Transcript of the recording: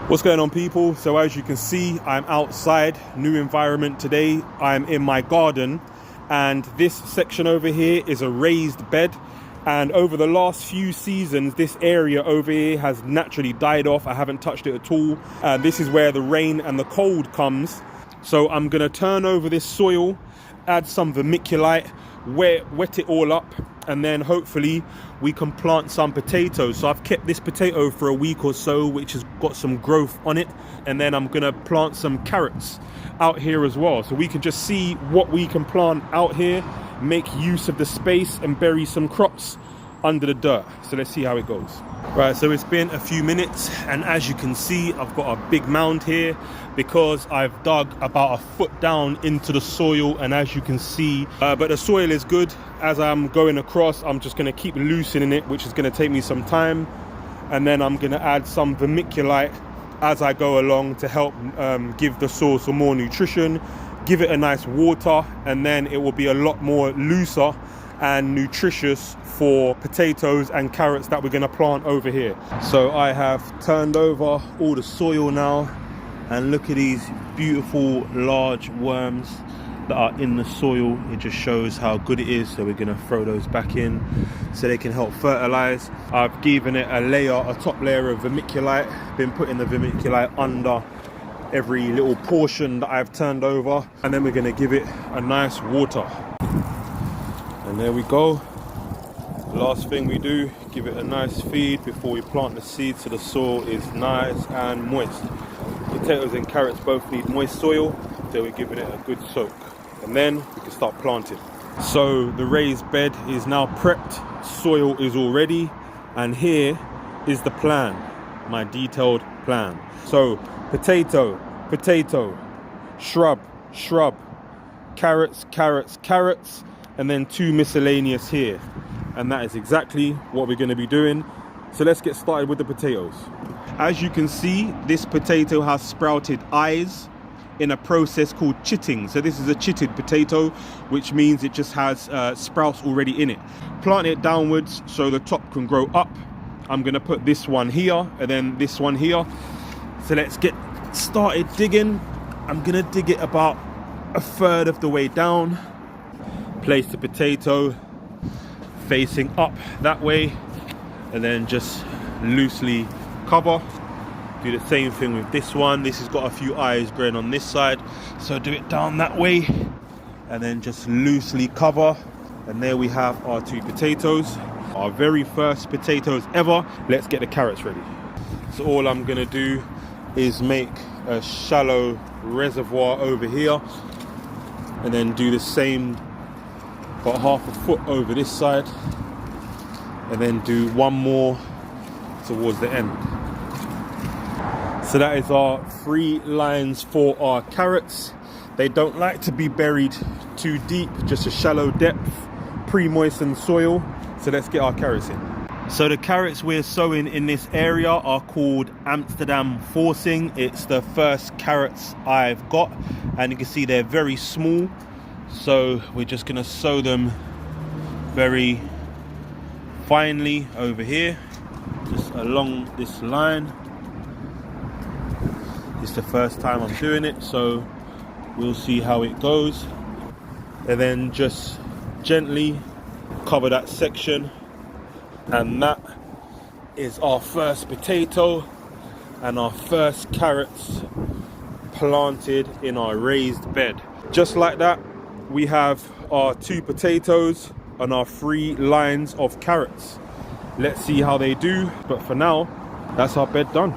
What's going on, people? So as you can see, I'm outside, new environment today. I'm in my garden, and this section over here is a raised bed. And over the last few seasons, this area over here has naturally died off. I haven't touched it at all. This is where the rain and the cold comes. So I'm gonna turn over this soil, add some vermiculite, wet it all up, and then hopefully we can plant some potatoes. So I've kept this potato for a week or so, which has got some growth on it, and then I'm gonna plant some carrots out here as well, so we can just see what we can plant out here, make use of the space and bury some crops under the dirt. So let's see how it goes. Right, so it's been a few minutes, and as you can see, I've got a big mound here because I've dug about a foot down into the soil, and as you can see, but the soil is good. As I'm going across, I'm just going to keep loosening it, which is going to take me some time, and then I'm going to add some vermiculite as I go along to help give the soil some more nutrition, give it a nice water, and then it will be a lot more looser and nutritious for potatoes and carrots that we're going to plant over here. So I have turned over all the soil now, and look at these beautiful large worms that are in the soil. It just shows how good it is. So we're going to throw those back in so they can help fertilize. I've given it a top layer of vermiculite, been putting the vermiculite under every little portion that I've turned over, and then we're going to give it a nice water. And there we go. Last thing we do, give it a nice feed before we plant the seed so the soil is nice and moist. Potatoes and carrots both need moist soil, so we're giving it a good soak, and then we can start planting. So the raised bed is now prepped, soil is all ready, and here is the plan, my detailed plan. So potato, shrub, carrots, and then 2 miscellaneous here. And that is exactly what we're going to be doing. So let's get started with the potatoes. As you can see, this potato has sprouted eyes in a process called chitting. So this is a chitted potato, which means it just has sprouts already in it. Plant it downwards so the top can grow up. I'm going to put this one here and then this one here. So let's get started digging. I'm going to dig it about a third of the way down. Place the potato facing up that way, and then just loosely cover. Do the same thing with this one. This has got a few eyes growing on this side, so do it down that way, and then just loosely cover. And there we have our 2 potatoes, our very first potatoes ever. Let's get the carrots ready. So all I'm gonna do is make a shallow reservoir over here, and then do the same, about half a foot over this side, and then do one more towards the end. So that is our 3 lines for our carrots. They don't like to be buried too deep, just a shallow depth, pre-moistened soil. So let's get our carrots in. So the carrots we're sowing in this area are called Amsterdam forcing. It's the first carrots I've got, and you can see they're very small. So we're just going to sow them very finely over here, just along this line. It's the first time I'm doing it, so we'll see how it goes. And then just gently cover that section, and that is our first potato and our first carrots planted in our raised bed. Just like that, we have our 2 potatoes and our 3 lines of carrots. Let's see how they do, but for now, that's our bed done.